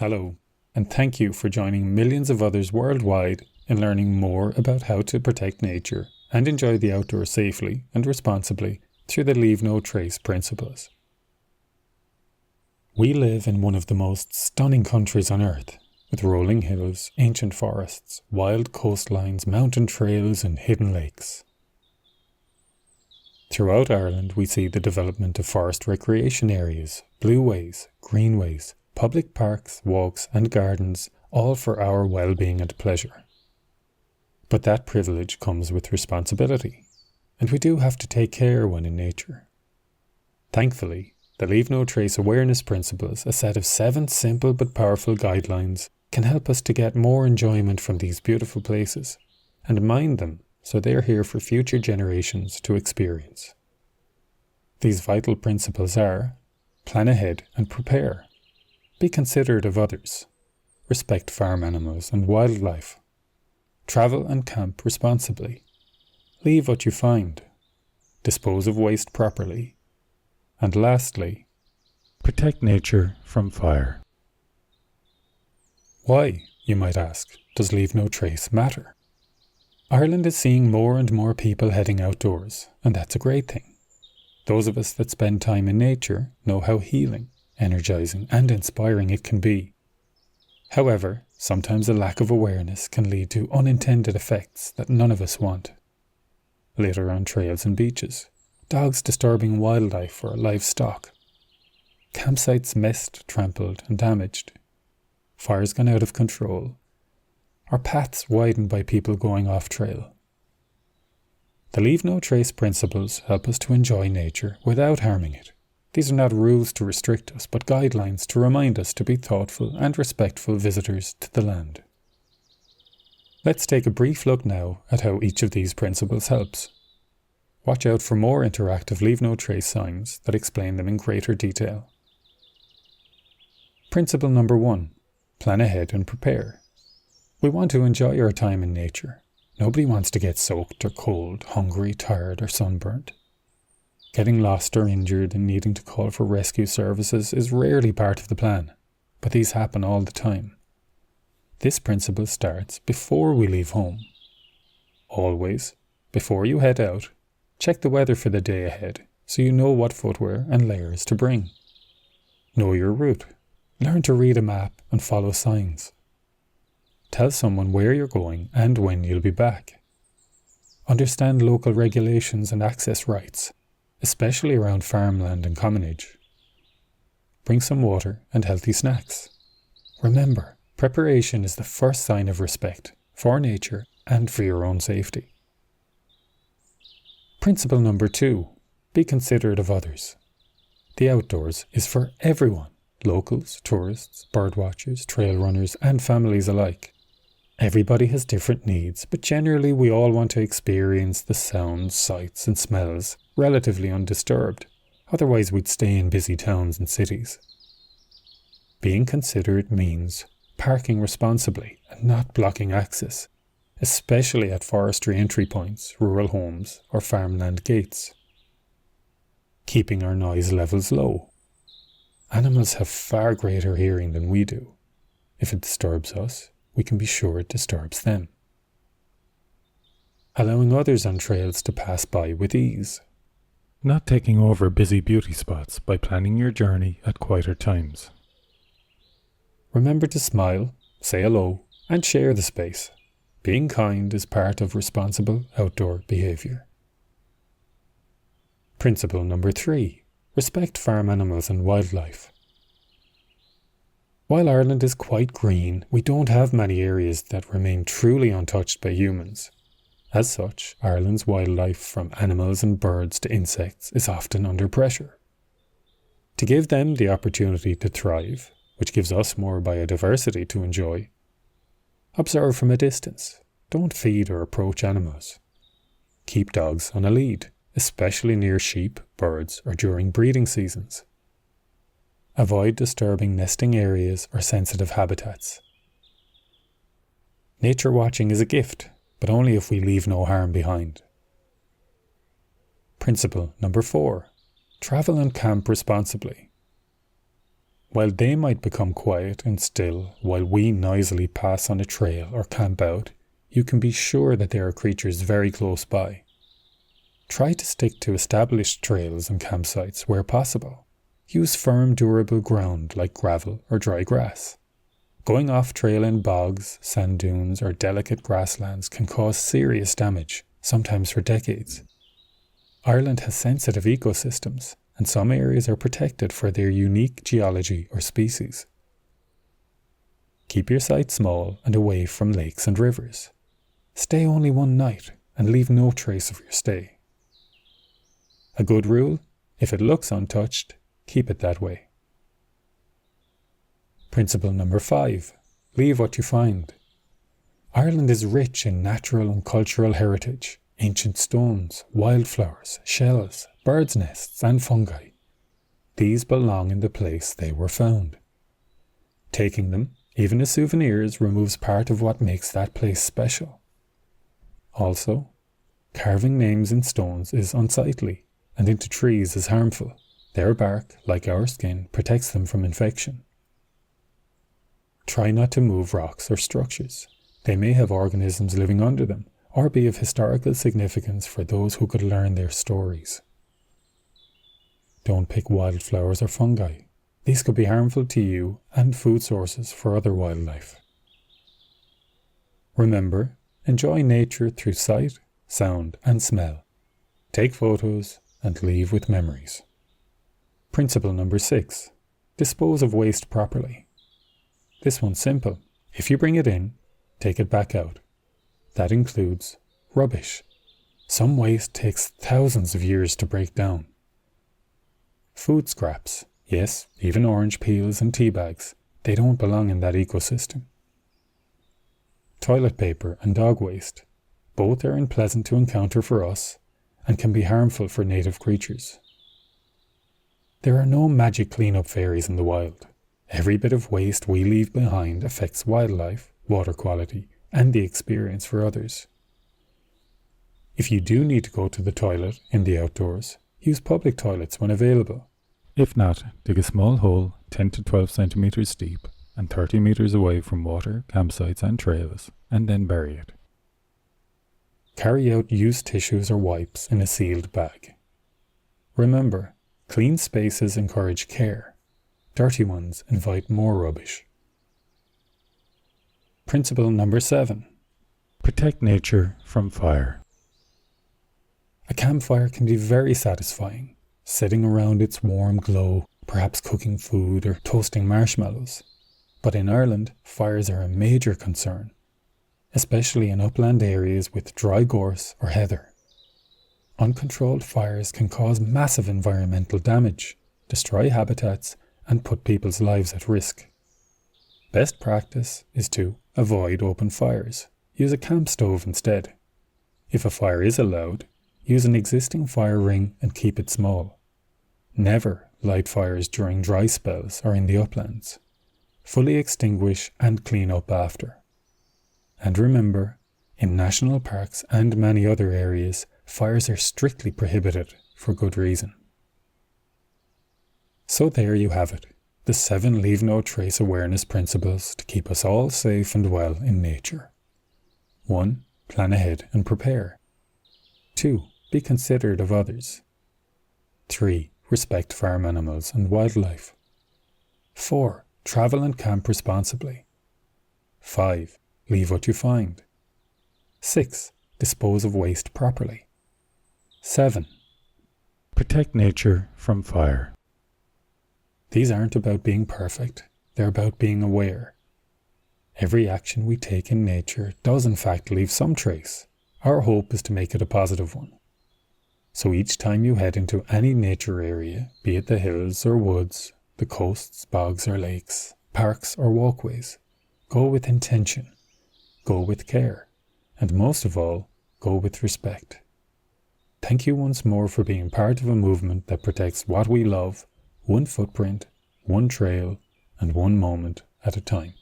Hello, and thank you for joining millions of others worldwide in learning more about how to protect nature and enjoy the outdoors safely and responsibly through the Leave No Trace principles. We live in one of the most stunning countries on earth, with rolling hills, ancient forests, wild coastlines, mountain trails and hidden lakes. Throughout Ireland we see the development of forest recreation areas, blueways, greenways, public parks, walks and gardens, all for our well-being and pleasure. But that privilege comes with responsibility, and we do have to take care when in nature. Thankfully, the Leave No Trace awareness principles, a set of 7 simple but powerful guidelines, can help us to get more enjoyment from these beautiful places, and mind them so they are here for future generations to experience. These vital principles are: plan ahead and prepare. Be considerate of others. Respect farm animals and wildlife. Travel and camp responsibly. Leave what you find. Dispose of waste properly. And lastly, protect nature from fire. Why, you might ask, does Leave No Trace matter? Ireland is seeing more and more people heading outdoors, and that's a great thing. Those of us that spend time in nature know how healing, energizing and inspiring it can be. However, sometimes a lack of awareness can lead to unintended effects that none of us want. Litter on trails and beaches, dogs disturbing wildlife or livestock, campsites messed, trampled and damaged, fires gone out of control, or paths widened by people going off trail. The Leave No Trace principles help us to enjoy nature without harming it. These are not rules to restrict us, but guidelines to remind us to be thoughtful and respectful visitors to the land. Let's take a brief look now at how each of these principles helps. Watch out for more interactive Leave No Trace signs that explain them in greater detail. Principle number 1. Plan ahead and prepare. We want to enjoy our time in nature. Nobody wants to get soaked or cold, hungry, tired or sunburnt. Getting lost or injured and needing to call for rescue services is rarely part of the plan, but these happen all the time. This principle starts before we leave home. Always, before you head out, check the weather for the day ahead so you know what footwear and layers to bring. Know your route. Learn to read a map and follow signs. Tell someone where you're going and when you'll be back. Understand local regulations and access rights, especially around farmland and commonage. Bring some water and healthy snacks. Remember, preparation is the first sign of respect for nature and for your own safety. Principle number 2. Be considerate of others. The outdoors is for everyone, locals, tourists, birdwatchers, trail runners and families alike. Everybody has different needs, but generally we all want to experience the sounds, sights and smells relatively undisturbed. Otherwise we'd stay in busy towns and cities. Being considerate means parking responsibly and not blocking access, especially at forestry entry points, rural homes or farmland gates. Keeping our noise levels low. Animals have far greater hearing than we do. If it disturbs us, we can be sure it disturbs them. Allowing others on trails to pass by with ease. Not taking over busy beauty spots by planning your journey at quieter times. Remember to smile, say hello, and share the space. Being kind is part of responsible outdoor behaviour. Principle number 3. Respect farm animals and wildlife. While Ireland is quite green, we don't have many areas that remain truly untouched by humans. As such, Ireland's wildlife, from animals and birds to insects, is often under pressure. To give them the opportunity to thrive, which gives us more biodiversity to enjoy, observe from a distance. Don't feed or approach animals. Keep dogs on a lead, especially near sheep, birds, or during breeding seasons. Avoid disturbing nesting areas or sensitive habitats. Nature watching is a gift, but only if we leave no harm behind. Principle number 4. Travel and camp responsibly. While they might become quiet and still while we noisily pass on a trail or camp out, you can be sure that there are creatures very close by. Try to stick to established trails and campsites where possible. Use firm, durable ground like gravel or dry grass. Going off trail in bogs, sand dunes, or delicate grasslands can cause serious damage, sometimes for decades. Ireland has sensitive ecosystems, and some areas are protected for their unique geology or species. Keep your site small and away from lakes and rivers. Stay only one night and leave no trace of your stay. A good rule: if it looks untouched, keep it that way. Principle number 5. Leave what you find. Ireland is rich in natural and cultural heritage, ancient stones, wildflowers, shells, birds' nests and fungi. These belong in the place they were found. Taking them, even as souvenirs, removes part of what makes that place special. Also, carving names in stones is unsightly, and into trees is harmful. Their bark, like our skin, protects them from infection. Try not to move rocks or structures. They may have organisms living under them, or be of historical significance for those who could learn their stories. Don't pick wildflowers or fungi. These could be harmful to you and food sources for other wildlife. Remember, enjoy nature through sight, sound and smell. Take photos and leave with memories. Principle number 6. Dispose of waste properly. This one's simple. If you bring it in, take it back out. That includes rubbish. Some waste takes thousands of years to break down. Food scraps, yes, even orange peels and tea bags, they don't belong in that ecosystem. Toilet paper and dog waste, both are unpleasant to encounter for us and can be harmful for native creatures. There are no magic cleanup fairies in the wild. Every bit of waste we leave behind affects wildlife, water quality, and the experience for others. If you do need to go to the toilet in the outdoors, use public toilets when available. If not, dig a small hole 10 to 12 centimeters deep and 30 meters away from water, campsites and trails, and then bury it. Carry out used tissues or wipes in a sealed bag. Remember, clean spaces encourage care. Dirty ones invite more rubbish. Principle number 7. Protect nature from fire. A campfire can be very satisfying, sitting around its warm glow, perhaps cooking food or toasting marshmallows. But in Ireland, fires are a major concern, especially in upland areas with dry gorse or heather. Uncontrolled fires can cause massive environmental damage, destroy habitats, and put people's lives at risk. Best practice is to avoid open fires. Use a camp stove instead. If a fire is allowed, use an existing fire ring and keep it small. Never light fires during dry spells or in the uplands. Fully extinguish and clean up after. And remember, in national parks and many other areas, fires are strictly prohibited for good reason. So there you have it, the 7 Leave No Trace awareness principles to keep us all safe and well in nature. 1. Plan ahead and prepare. 2. Be considerate of others. 3. Respect farm animals and wildlife. 4. Travel and camp responsibly. 5. Leave what you find. 6. Dispose of waste properly. 7. Protect nature from fire. These aren't about being perfect, they're about being aware. Every action we take in nature does in fact leave some trace. Our hope is to make it a positive one. So each time you head into any nature area, be it the hills or woods, the coasts, bogs or lakes, parks or walkways, go with intention, go with care, and most of all, go with respect. Thank you once more for being part of a movement that protects what we love, one footprint, one trail, and one moment at a time.